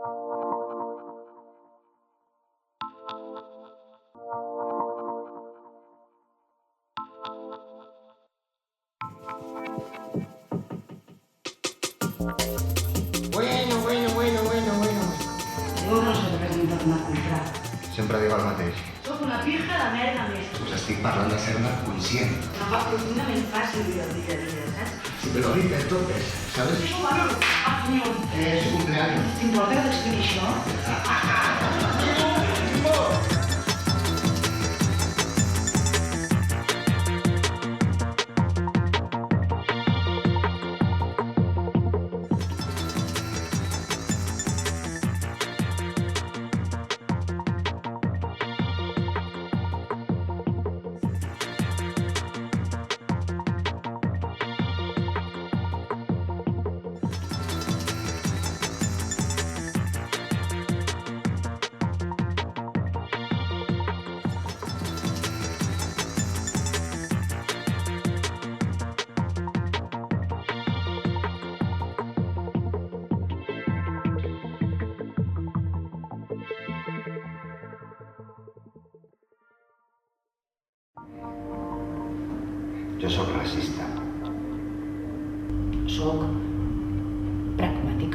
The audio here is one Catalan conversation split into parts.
Bueno. Jo no sé res d'internacional. Sempre diu el mateix. Soc una pija de merda més. Us estic parlant de ser-ne conscient. No fa profundament fàcil viure el dia a dia, saps? Si te lo dice entonces, ¿sabes? Això va, senyor. Es su cumpleaños. T'importa que t'expliqui això? Jo sóc racista. Soc pragmàtic.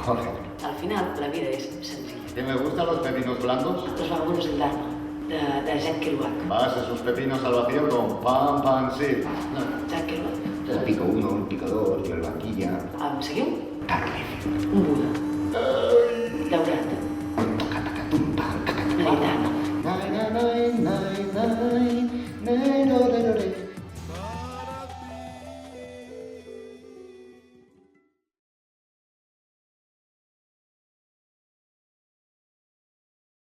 Joder. Al final, la vida és senzilla. ¿Que me gustan los pepinos blancos? Los vagabundos del Dharma, de Jack Kerouac. Vas esos pepinos al vacío con pan, sí. No, Jack Kerouac. El pico 1, el pico 2 y el vaquilla. Em seguiu? Tarlet. Un Buda.